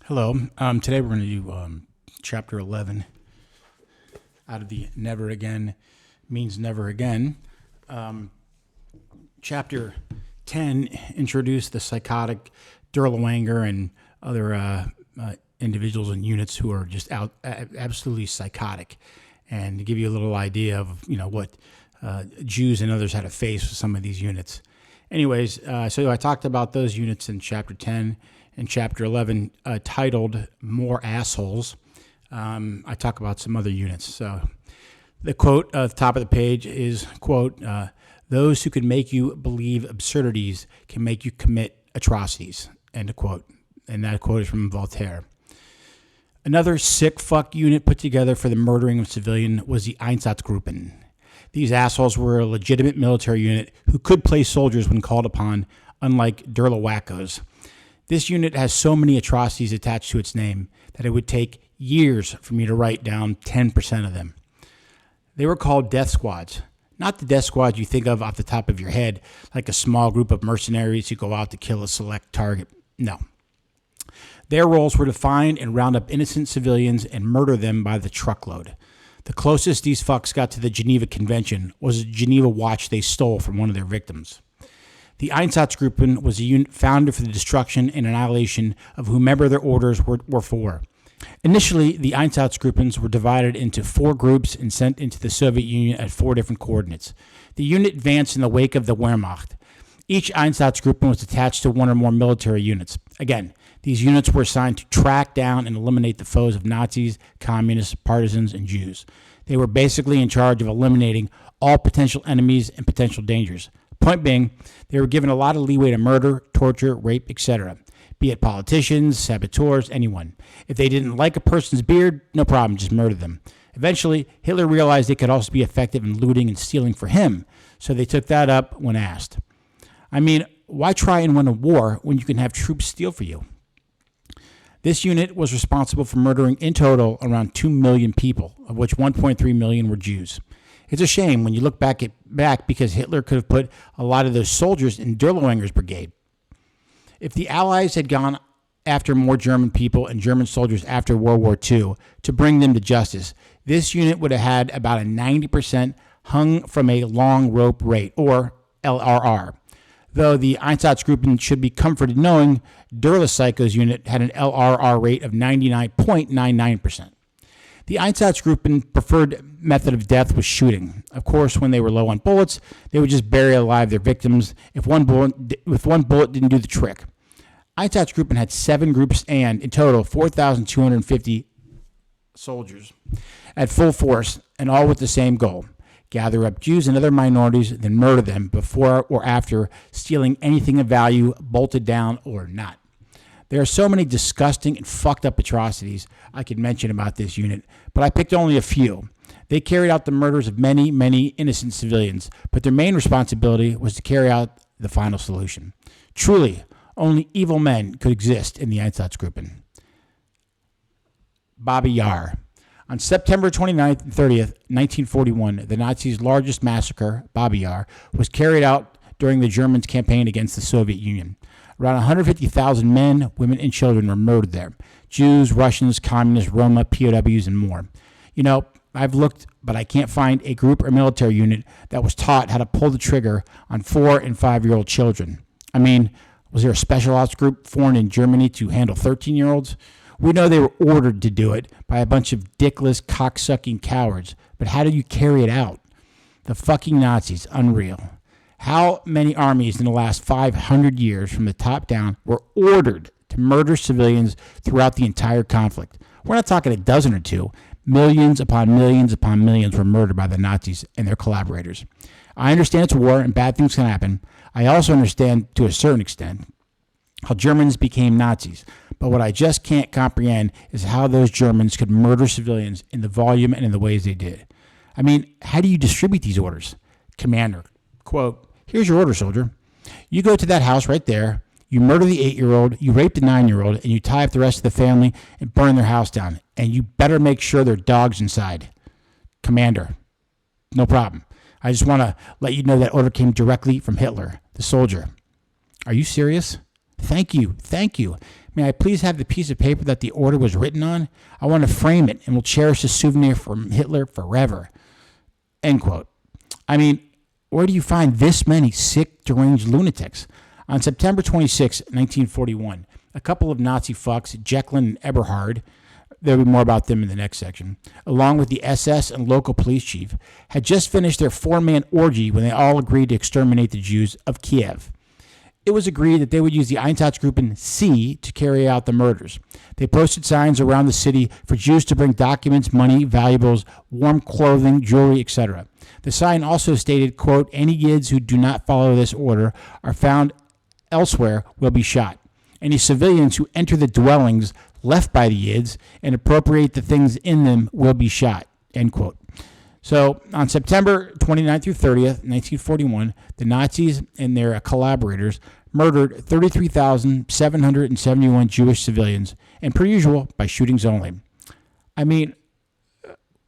Hello. Today we're going to do chapter 11 out of the Never Again Means Never Again. Chapter 10 introduced the psychotic Durlawanger and other individuals and units who are just absolutely psychotic, and to give you a little idea of what Jews and others had to face with some of these units. Anyways, so I talked about those units in chapter 10. In chapter 11, titled More Assholes, I talk about some other units. So the quote at the top of the page is, quote, those who can make you believe absurdities can make you commit atrocities, end of quote. And that quote is from Voltaire. Another sick fuck unit put together for the murdering of civilian was the Einsatzgruppen. These assholes were a legitimate military unit who could play soldiers when called upon, unlike Durlawackos. This unit has so many atrocities attached to its name that it would take years for me to write down 10% of them. They were called death squads. Not the death squads you think of off the top of your head, like a small group of mercenaries who go out to kill a select target. No. Their roles were to find and round up innocent civilians and murder them by the truckload. The closest these fucks got to the Geneva Convention was a Geneva watch they stole from one of their victims. The Einsatzgruppen was a unit founded for the destruction and annihilation of whomever their orders were for. Initially, the Einsatzgruppens were divided into 4 groups and sent into the Soviet Union at 4 different coordinates. The unit advanced in the wake of the Wehrmacht. Each Einsatzgruppen was attached to one or more military units. Again, these units were assigned to track down and eliminate the foes of Nazis, communists, partisans, and Jews. They were basically in charge of eliminating all potential enemies and potential dangers. Point being, they were given a lot of leeway to murder, torture, rape, etc., be it politicians, saboteurs, anyone. If they didn't like a person's beard, no problem, just murder them. Eventually, Hitler realized they could also be effective in looting and stealing for him, so they took that up when asked. I mean, why try and win a war when you can have troops steal for you? This unit was responsible for murdering in total around 2 million people, of which 1.3 million were Jews. It's a shame when you look back because Hitler could have put a lot of those soldiers in Durlawanger's brigade. If the Allies had gone after more German people and German soldiers after World War II to bring them to justice, this unit would have had about a 90% hung from a long rope rate, or LRR. Though the Einsatzgruppen should be comforted knowing Durla-Psycho's unit had an LRR rate of 99.99%. The Einsatzgruppen preferred method of death was shooting. Of course, when they were low on bullets, they would just bury alive their victims if one bullet didn't do the trick. Einsatzgruppen had 7 groups and, in total, 4,250 soldiers at full force, and all with the same goal: gather up Jews and other minorities, then murder them before or after stealing anything of value, bolted down or not. There are so many disgusting and fucked up atrocities I could mention about this unit, but I picked only a few. They carried out the murders of many, many innocent civilians, but their main responsibility was to carry out the final solution. Truly, only evil men could exist in the Einsatzgruppen. Babi Yar. On September 29th and 30th, 1941, the Nazis' largest massacre, Babi Yar, was carried out during the Germans' campaign against the Soviet Union. Around 150,000 men, women, and children were murdered there. Jews, Russians, communists, Roma, POWs, and more. I've looked, but I can't find a group or military unit that was taught how to pull the trigger on 4- and 5-year-old children. I mean, was there a special ops group formed in Germany to handle 13-year-olds? We know they were ordered to do it by a bunch of dickless, cocksucking cowards, but how did you carry it out? The fucking Nazis, unreal. How many armies in the last 500 years from the top down were ordered to murder civilians throughout the entire conflict? We're not talking a dozen or two. Millions upon millions upon millions were murdered by the Nazis and their collaborators. I understand it's war and bad things can happen. I also understand, to a certain extent, how Germans became Nazis. But what I just can't comprehend is how those Germans could murder civilians in the volume and in the ways they did. I mean, how do you distribute these orders? Commander, quote, here's your order, soldier. You go to that house right there, you murder the 8-year-old, you rape the 9-year-old, and you tie up the rest of the family and burn their house down. And you better make sure there are dogs inside. Commander, no problem. I just want to let you know that order came directly from Hitler, the soldier. Are you serious? Thank you. May I please have the piece of paper that the order was written on? I want to frame it and will cherish the souvenir from Hitler forever. End quote. I mean, where do you find this many sick, deranged lunatics? On September 26, 1941, a couple of Nazi fucks, Jekyll and Eberhard, there'll be more about them in the next section, along with the SS and local police chief, had just finished their four-man orgy when they all agreed to exterminate the Jews of Kiev. It was agreed that they would use the Einsatzgruppen C to carry out the murders. They posted signs around the city for Jews to bring documents, money, valuables, warm clothing, jewelry, etc. The sign also stated, quote, any Yids who do not follow this order are found elsewhere will be shot. Any civilians who enter the dwellings left by the Yids and appropriate the things in them will be shot, end quote. So on September 29th through 30th, 1941, the Nazis and their collaborators murdered 33,771 Jewish civilians, and per usual, by shootings only. I mean,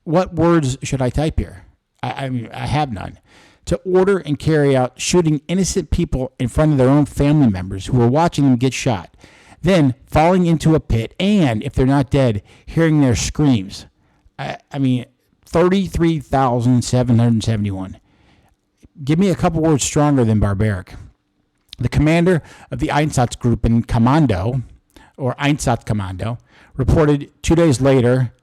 what words should I type here? I mean, I have none. To order and carry out shooting innocent people in front of their own family members who were watching them get shot, then falling into a pit, and, if they're not dead, hearing their screams. I mean, 33,771. Give me a couple words stronger than barbaric. The commander of the Einsatzgruppen Kommando, or Einsatzkommando, reported 2 days later,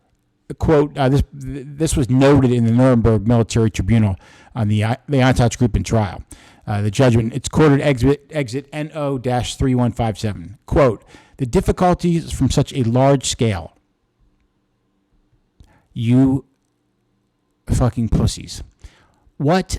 quote, this was noted in the Nuremberg Military Tribunal on the Einsatzgruppen trial. The judgment, it's quoted exit NO-3157. Quote, the difficulties from such a large scale. You fucking pussies. What?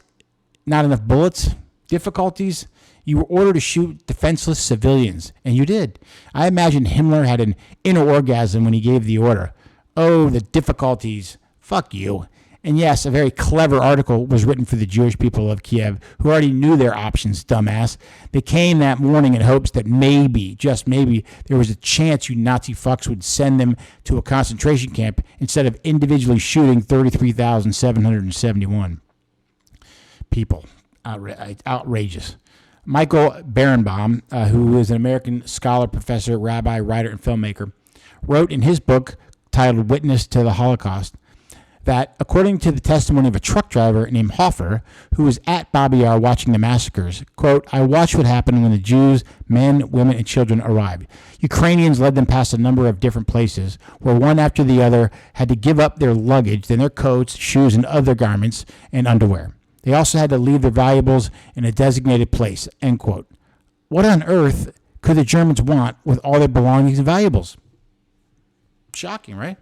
Not enough bullets? Difficulties? You were ordered to shoot defenseless civilians, and you did. I imagine Himmler had an inner orgasm when he gave the order. Oh, the difficulties. Fuck you. And yes, a very clever article was written for the Jewish people of Kiev, who already knew their options, dumbass. They came that morning in hopes that maybe, just maybe, there was a chance you Nazi fucks would send them to a concentration camp instead of individually shooting 33,771 people. Outrageous. Michael Berenbaum, who is an American scholar, professor, rabbi, writer, and filmmaker, wrote in his book titled Witness to the Holocaust that, according to the testimony of a truck driver named Hofer, who was at Babi Yar watching the massacres, quote, I watched what happened when the Jews, men, women, and children arrived. Ukrainians led them past a number of different places, where one after the other had to give up their luggage, then their coats, shoes, and other garments, and underwear. They also had to leave their valuables in a designated place, end quote. What on earth could the Germans want with all their belongings and valuables? Shocking, right?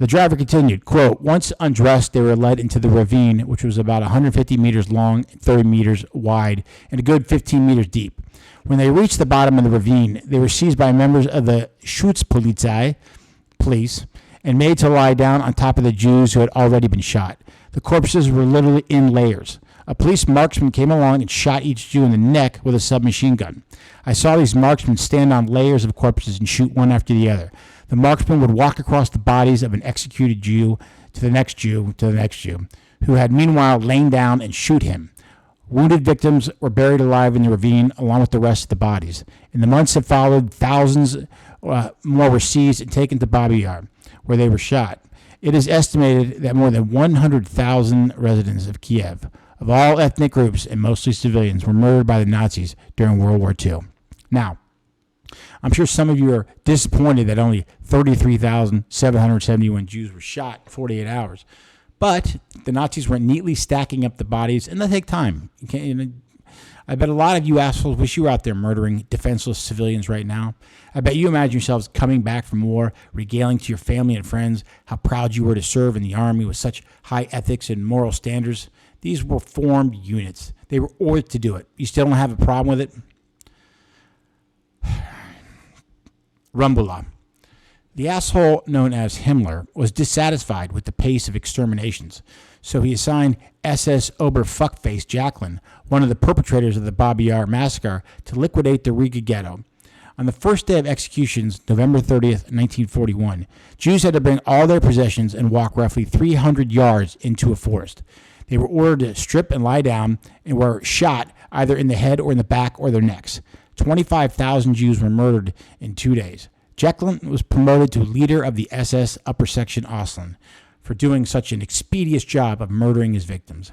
The driver continued, quote, once undressed, they were led into the ravine, which was about 150 meters long, 30 meters wide, and a good 15 meters deep. When they reached the bottom of the ravine, they were seized by members of the Schutzpolizei, police, and made to lie down on top of the Jews who had already been shot. The corpses were literally in layers. A police marksman came along and shot each Jew in the neck with a submachine gun. I saw these marksmen stand on layers of corpses and shoot one after the other. The marksman would walk across the bodies of an executed Jew to the next Jew to the next Jew, who had meanwhile lain down and shoot him. Wounded victims were buried alive in the ravine along with the rest of the bodies. In the months that followed, thousands more were seized and taken to Babi Yar, where they were shot. It is estimated that more than 100,000 residents of Kiev, of all ethnic groups and mostly civilians, were murdered by the Nazis during World War II. Now, I'm sure some of you are disappointed that only 33,771 Jews were shot in 48 hours. But the Nazis were neatly stacking up the bodies, and they take time. I bet a lot of you assholes wish you were out there murdering defenseless civilians right now. I bet you imagine yourselves coming back from war, regaling to your family and friends how proud you were to serve in the army with such high ethics and moral standards. These were formed units. They were ordered to do it. You still don't have a problem with it? Rumbula. The asshole known as Himmler was dissatisfied with the pace of exterminations, so he assigned SS Oberfuckface Jacqueline, one of the perpetrators of the Babi Yar massacre, to liquidate the Riga ghetto. On the first day of executions, November 30th, 1941, Jews had to bring all their possessions and walk roughly 300 yards into a forest. They were ordered to strip and lie down and were shot either in the head or in the back or their necks. 25,000 Jews were murdered in 2 days. Jeckeln was promoted to leader of the SS Upper Section Ausland for doing such an expeditious job of murdering his victims.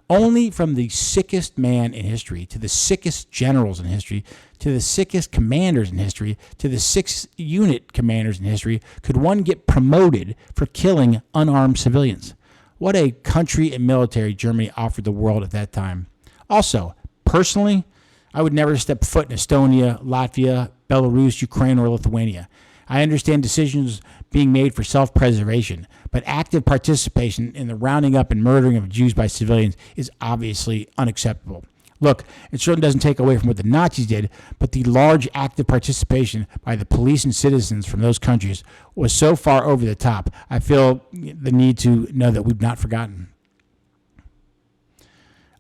Only from the sickest man in history to the sickest generals in history to the sickest commanders in history to the 6th unit commanders in history could one get promoted for killing unarmed civilians. What a country and military Germany offered the world at that time. Also, personally, I would never step foot in Estonia, Latvia, Belarus, Ukraine, or Lithuania. I understand decisions being made for self-preservation, but active participation in the rounding up and murdering of Jews by civilians is obviously unacceptable. Look, it certainly doesn't take away from what the Nazis did, but the large active participation by the police and citizens from those countries was so far over the top, I feel the need to know that we've not forgotten.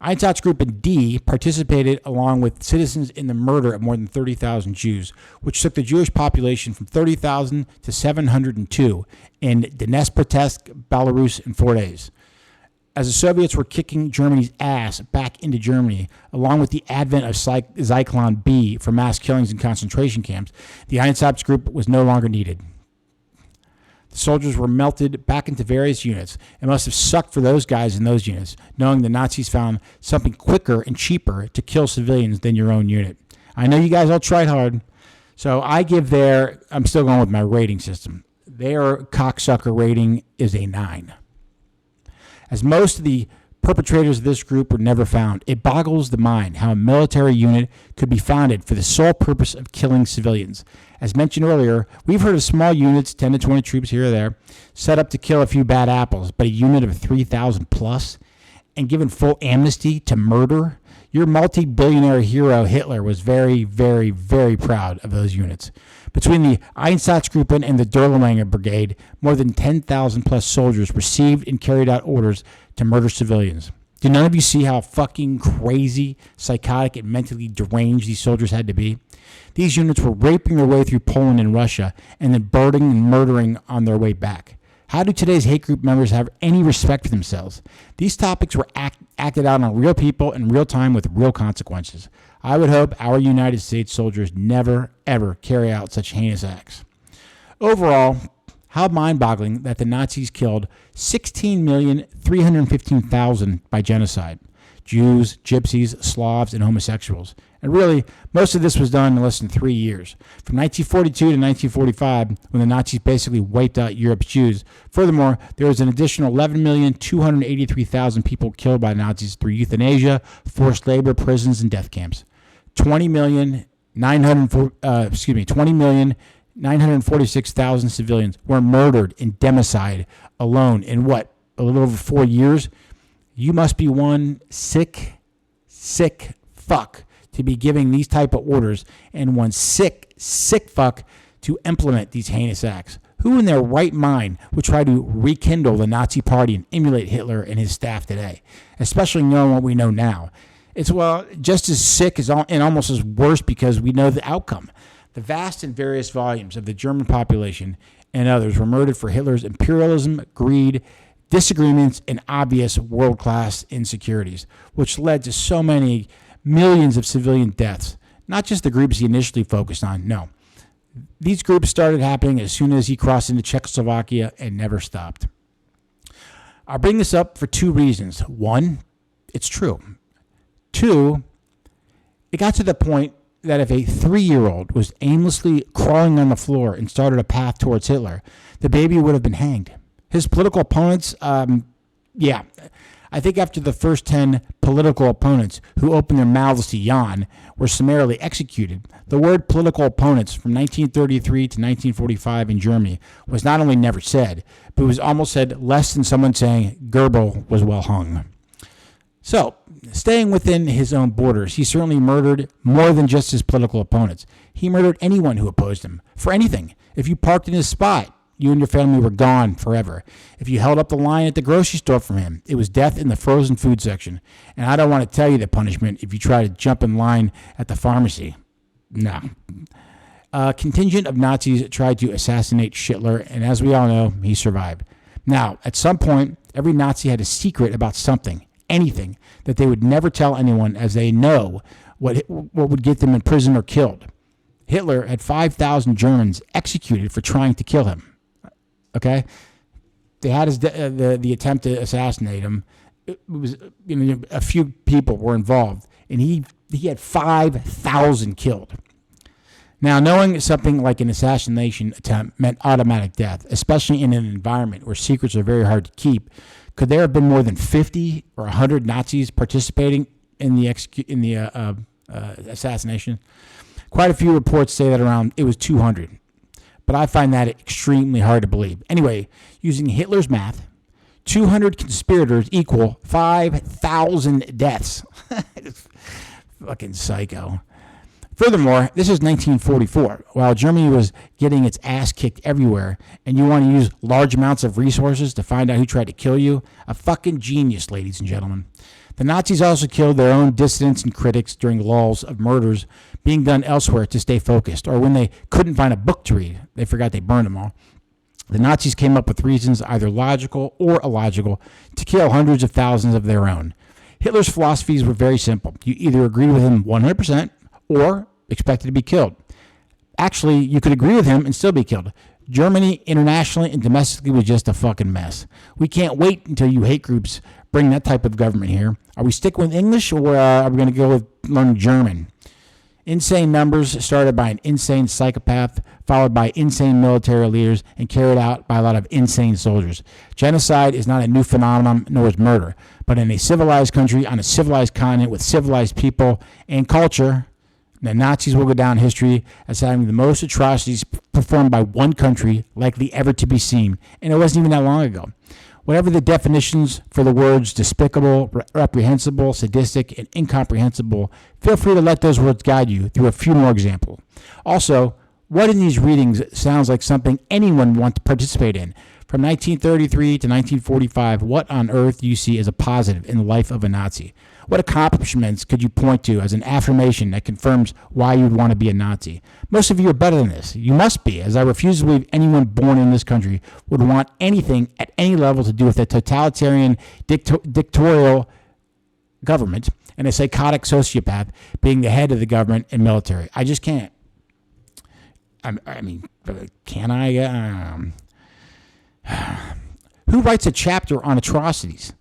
Einsatzgruppe D participated along with citizens in the murder of more than 30,000 Jews, which took the Jewish population from 30,000 to 702 in Dnepropetrovsk, Belarus, in 4 days. As the Soviets were kicking Germany's ass back into Germany, along with the advent of Zyklon B for mass killings in concentration camps, the Einsatzgruppe was no longer needed. The soldiers were melted back into various units. It must have sucked for those guys in those units, knowing the Nazis found something quicker and cheaper to kill civilians than your own unit. I know you guys all tried hard, so I'm still going with my rating system. Their cocksucker rating is a 9. As most of the perpetrators of this group were never found, it boggles the mind how a military unit could be founded for the sole purpose of killing civilians. As mentioned earlier, we've heard of small units, 10 to 20 troops here or there, set up to kill a few bad apples, but a unit of 3,000 plus, and given full amnesty to murder? Your multi-billionaire hero Hitler was very, very, very proud of those units. Between the Einsatzgruppen and the Dirlewanger Brigade, more than 10,000 plus soldiers received and carried out orders to murder civilians. Do none of you see how fucking crazy, psychotic, and mentally deranged these soldiers had to be? These units were raping their way through Poland and Russia and then burning and murdering on their way back. How do today's hate group members have any respect for themselves? These topics were acted out on real people in real time with real consequences. I would hope our United States soldiers never, ever carry out such heinous acts. Overall, how mind-boggling that the Nazis killed 16,315,000 by genocide. Jews, gypsies, Slavs, and homosexuals. And really, most of this was done in less than 3 years. From 1942 to 1945, when the Nazis basically wiped out Europe's Jews. Furthermore, there was an additional 11,283,000 people killed by Nazis through euthanasia, forced labor, prisons, and death camps. 20,946,000 civilians were murdered in democide alone in a little over 4 years? You must be one sick fuck to be giving these type of orders and one sick fuck to implement these heinous acts. Who in their right mind would try to rekindle the Nazi party and emulate Hitler and his staff today, especially knowing what we know now? It's, just as sick and almost as worse because we know the outcome. The vast and various volumes of the German population and others were murdered for Hitler's imperialism, greed, disagreements, and obvious world-class insecurities, which led to so many millions of civilian deaths. Not just the groups he initially focused on, no. These groups started happening as soon as he crossed into Czechoslovakia and never stopped. I'll bring this up for 2 reasons. 1, it's true. 2, it got to the point that if a 3-year-old was aimlessly crawling on the floor and started a path towards Hitler, the baby would have been hanged. His political opponents, I think after the first 10 political opponents who opened their mouths to yawn were summarily executed, the word political opponents from 1933 to 1945 in Germany was not only never said, but was almost said less than someone saying Goebbels was well hung. So, staying within his own borders, he certainly murdered more than just his political opponents. He murdered anyone who opposed him, for anything. If you parked in his spot, you and your family were gone forever. If you held up the line at the grocery store from him, it was death in the frozen food section. And I don't want to tell you the punishment if you try to jump in line at the pharmacy. No. A contingent of Nazis tried to assassinate Hitler, and as we all know, he survived. Now, at some point, every Nazi had a secret about something, anything, that they would never tell anyone, as they know what would get them in prison or killed. Hitler had 5,000 Germans executed for trying to kill him. Okay? They had the attempt to assassinate him. It was, a few people were involved, and he had 5,000 killed. Now, knowing something like an assassination attempt meant automatic death, especially in an environment where secrets are very hard to keep, could there have been more than 50 or 100 Nazis participating in the assassination? Quite a few reports say that it was 200, but I find that extremely hard to believe. Anyway, using Hitler's math, 200 conspirators equal 5,000 deaths. Fucking psycho. Furthermore, this is 1944, while Germany was getting its ass kicked everywhere, and you want to use large amounts of resources to find out who tried to kill you? A fucking genius, ladies and gentlemen. The Nazis also killed their own dissidents and critics during lulls of murders being done elsewhere to stay focused, or when they couldn't find a book to read. They forgot they burned them all. The Nazis came up with reasons, either logical or illogical, to kill hundreds of thousands of their own. Hitler's philosophies were very simple. You either agreed with him 100% or expected to be killed. Actually, you could agree with him and still be killed. Germany, internationally and domestically, was just a fucking mess. We can't wait until you hate groups bring that type of government here. Are we sticking with English, or are we going to go with learning German? Insane numbers started by an insane psychopath, followed by insane military leaders, and carried out by a lot of insane soldiers. Genocide is not a new phenomenon, nor is murder. But in a civilized country, on a civilized continent, with civilized people and culture, the Nazis will go down in history as having the most atrocities performed by one country likely ever to be seen. And it wasn't even that long ago. Whatever the definitions for the words despicable, reprehensible, sadistic, and incomprehensible, feel free to let those words guide you through a few more examples. Also, what in these readings sounds like something anyone wants to participate in? From 1933 to 1945, what on earth do you see as a positive in the life of a Nazi? What accomplishments could you point to as an affirmation that confirms why you would want to be a Nazi? Most of you are better than this. You must be, as I refuse to believe anyone born in this country would want anything at any level to do with a totalitarian, dictatorial government and a psychotic sociopath being the head of the government and military. I just can't. I mean, can I? Who writes a chapter on atrocities?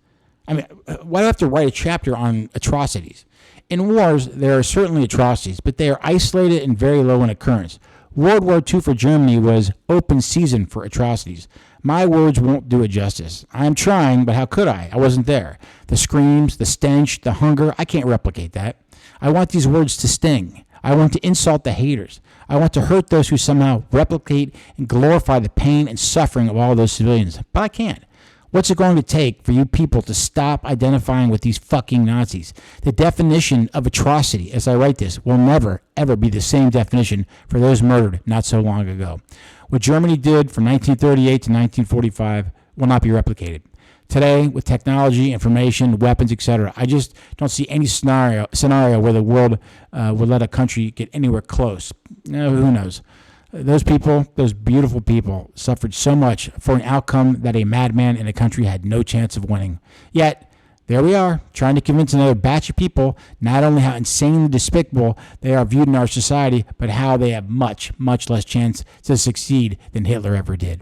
I mean, why do I have to write a chapter on atrocities? In wars, there are certainly atrocities, but they are isolated and very low in occurrence. World War II for Germany was open season for atrocities. My words won't do it justice. I am trying, but how could I? I wasn't there. The screams, the stench, the hunger, I can't replicate that. I want these words to sting. I want to insult the haters. I want to hurt those who somehow replicate and glorify the pain and suffering of all those civilians. But I can't. What's it going to take for you people to stop identifying with these fucking Nazis? The definition of atrocity, as I write this, will never, ever be the same definition for those murdered not so long ago. What Germany did from 1938 to 1945 will not be replicated. Today, with technology, information, weapons, etc., I just don't see any scenario where the world would let a country get anywhere close. Who knows? Those people, those beautiful people, suffered so much for an outcome that a madman in a country had no chance of winning. Yet, there we are, trying to convince another batch of people not only how insanely despicable they are viewed in our society, but how they have much, much less chance to succeed than Hitler ever did.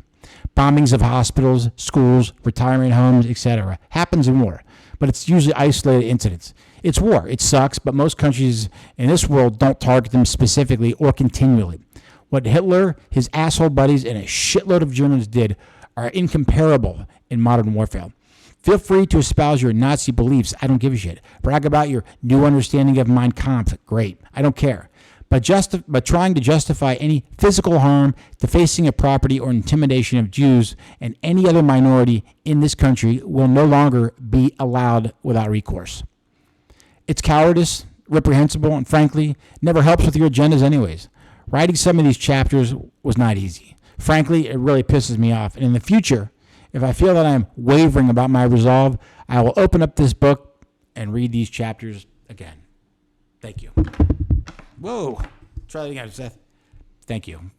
Bombings of hospitals, schools, retirement homes, etc. happens in war, but it's usually isolated incidents. It's war. It sucks, but most countries in this world don't target them specifically or continually. What Hitler, his asshole buddies, and a shitload of Germans did are incomparable in modern warfare. Feel free to espouse your Nazi beliefs. I don't give a shit. Brag about your new understanding of Mein Kampf. Great. I don't care. But trying to justify any physical harm, defacing of property, or intimidation of Jews and any other minority in this country will no longer be allowed without recourse. It's cowardice, reprehensible, and frankly, never helps with your agendas anyways. Writing some of these chapters was not easy. Frankly, it really pisses me off. And in the future, if I feel that I'm wavering about my resolve, I will open up this book and read these chapters again. Thank you. Whoa. Try that again, Seth. Thank you.